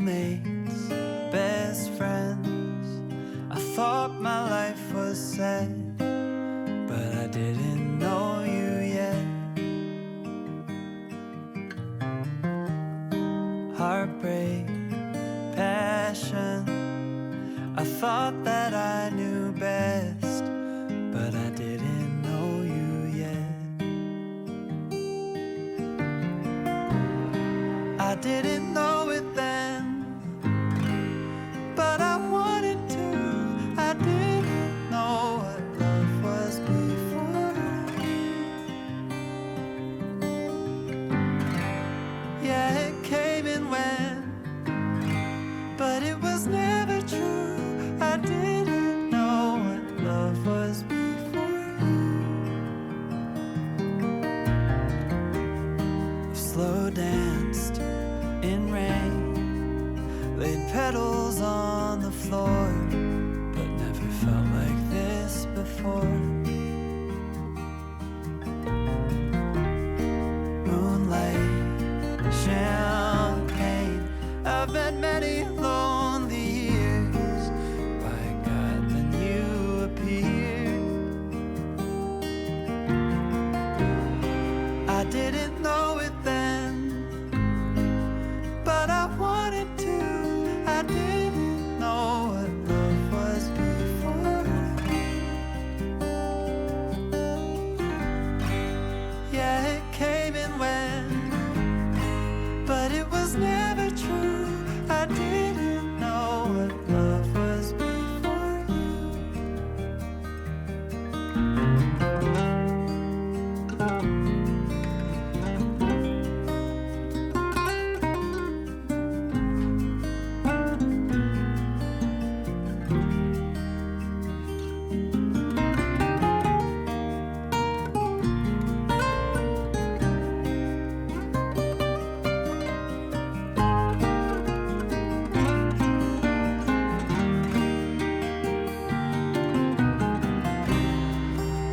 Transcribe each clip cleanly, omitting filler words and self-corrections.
soulmates, best friends. I thought my life was set, but I didn't know you yet. Heartbreak, passion, I thought that I knew best, but I didn't know you yet. I didn't know it then, but I wanted to. I didn't know what love was before. Yeah, it came and went, but it was never true. I didn't know what love was before you. I've slow danced in rain, laid petals on the floor, but never felt like this before. Moonlight, champagne, I've met many lonely years. By God, then you appeared. I didn't know it then, but I wanted to. I didn't know what love was before. Yeah, it came and went, but it was never true. I didn't know what love was before you.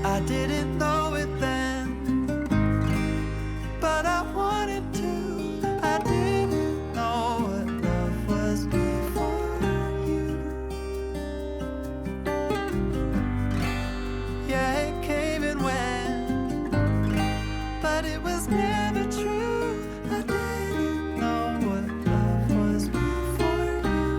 I didn't know it then, but I wanted to. I didn't know what love was before you. Yeah, it came and went, but it was never true. I didn't know what love was before you.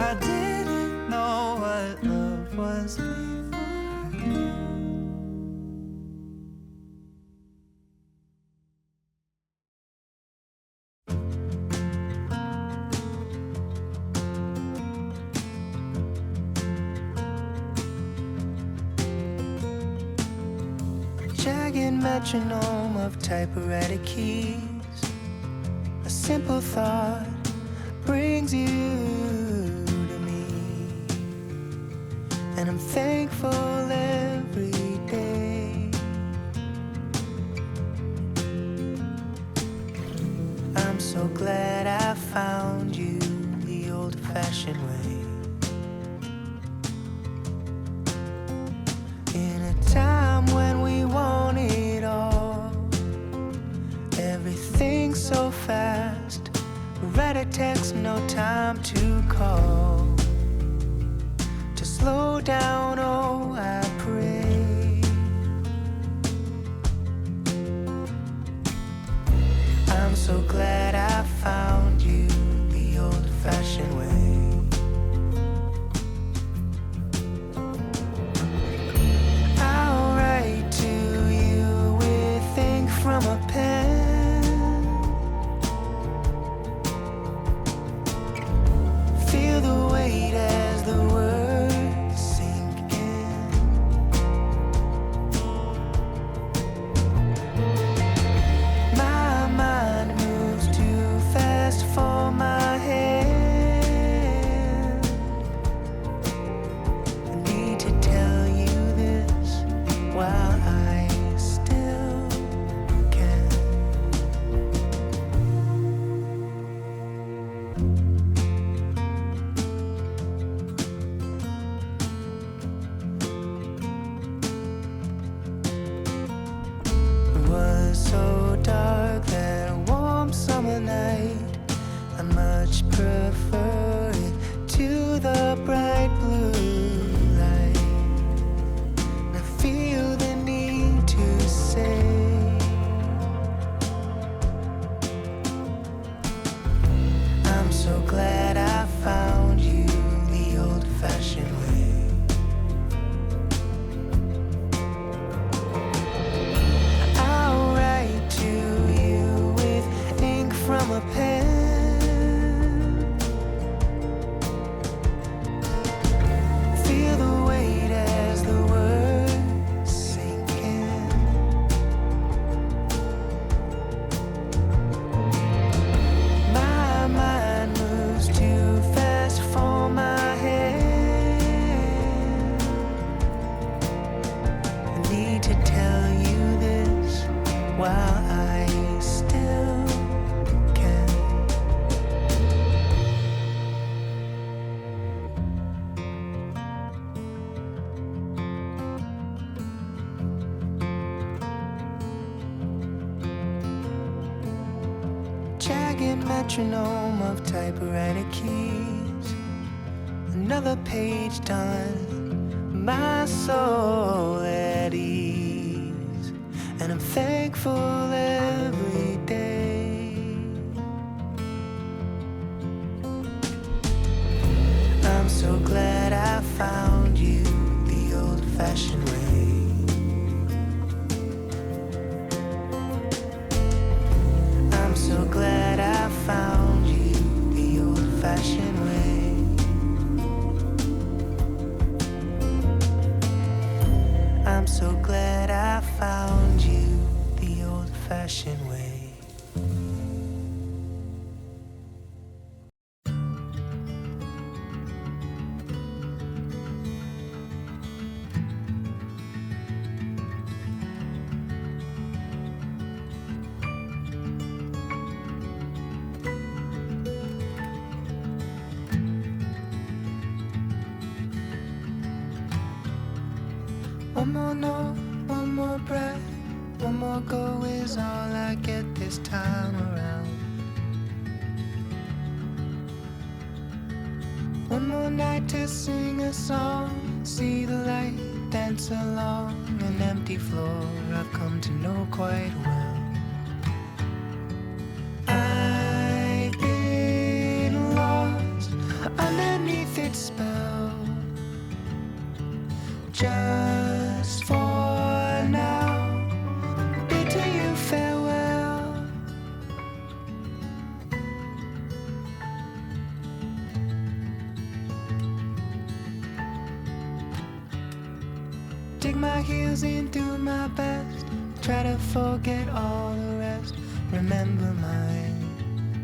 I didn't know what love was before you. Jagged metronome of typewriter keys. A simple thought brings you to me, and I'm thankful every day. I'm so glad I found you the old-fashioned way. In a time when we want it all, everything so fast. Write a text, no time to call. To slow down, oh, I pray. I'm so glad I found you the old-fashioned way. I'll write to you with ink from a pen. Feel the weight as the words sink in. My mind moves too fast for jagged metronome of typewriter keys. Another page done, my soul at ease, and I'm thankful every day. I'm so glad I found you the old-fashioned way. I'm so glad I found you the old-fashioned way. I'm so glad I found you the old-fashioned way. One more note, one more breath, one more go is all I get this time around. One more night to sing a song, see the light, dance along an empty floor I've come to know quite well. I've been lost underneath its spell, just for now, bid to you farewell. Dig my heels in, do my best, try to forget all the rest. Remember my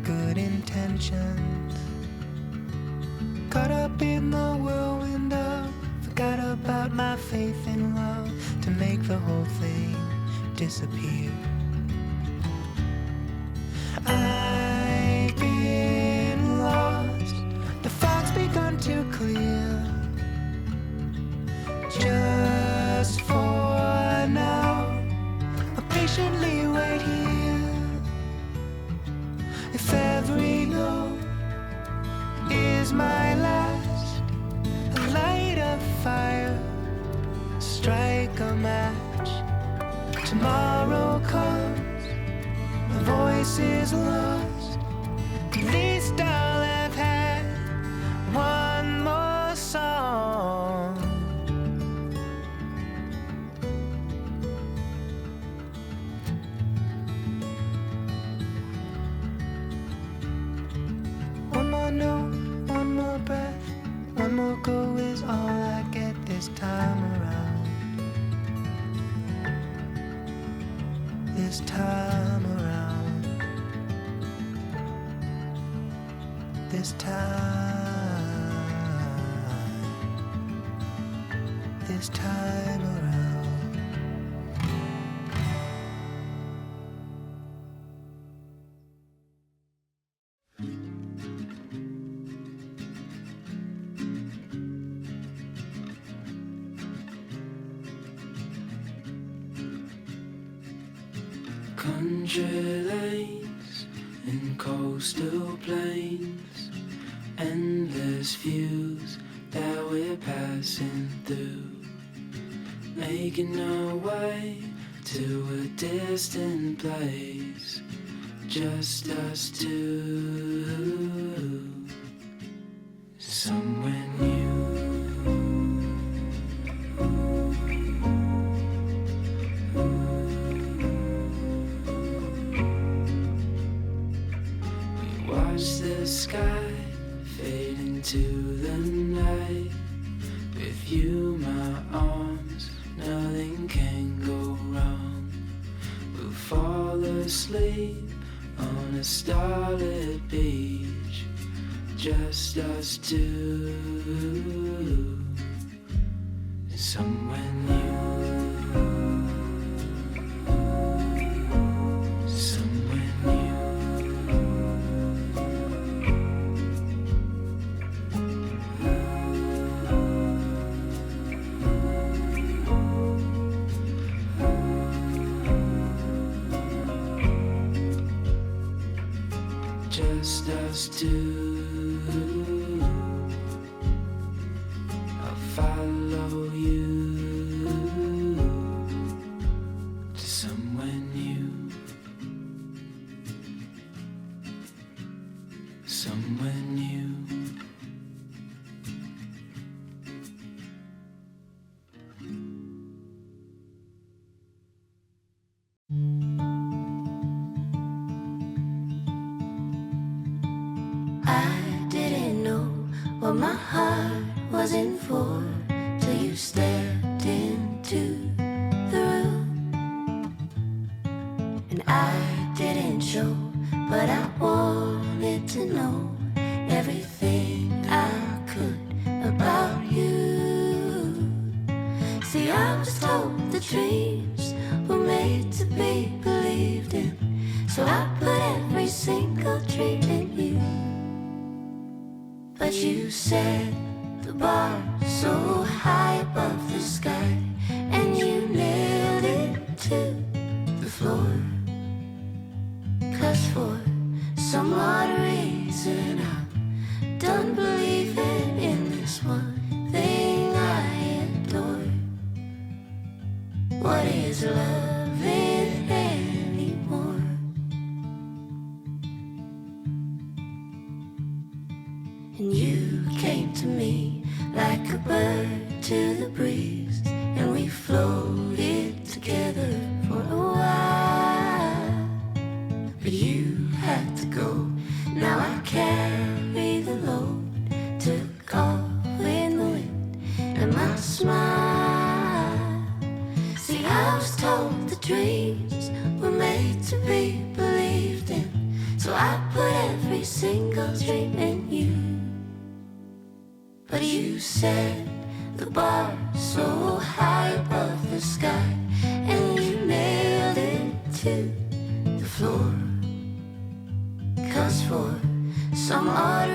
good intentions. Caught up in the whirlwind of, forgot about my faith in love to make the whole thing disappear. I've been lost, the fog's begun to clear. Just for now, I'll patiently wait here. If every note is my last, light a fire, strike a match. Tomorrow comes, the voice is lost. At least I'll have had one more song. One more note, one more breath, one more go is all I get this time around. This time around. This time. This time around. Country lanes and coastal plains, endless views that we're passing through, making our way to a distant place, just us two, somewhere new. Watch the sky fade into the night. With you, my arms, nothing can go wrong. We'll fall asleep on a starlit beach, just us two, somewhere new. just us two. I'll follow you to somewhere new, somewhere new. I didn't know what my heart was in for till you stepped into the room. And I didn't show, but I wanted to know everything I could about you. See, I was told the dreams were made to be believed in, so I put every single dream in you. But you set the bar so high above the sky, and you nailed it to the floor. 'Cause for some odd reason I'm done believing in this one thing I adore. What is loving anymore? And you came to me like a bird to the breeze, and we floated together for a while. But you had to go, now I carry the load, took off in the wind and my smile. See, I was told the dreams were made to be believed in, so I put every single dream in you. But you set the bar so high above the sky, and you nailed it to the floor. 'Cause for some odd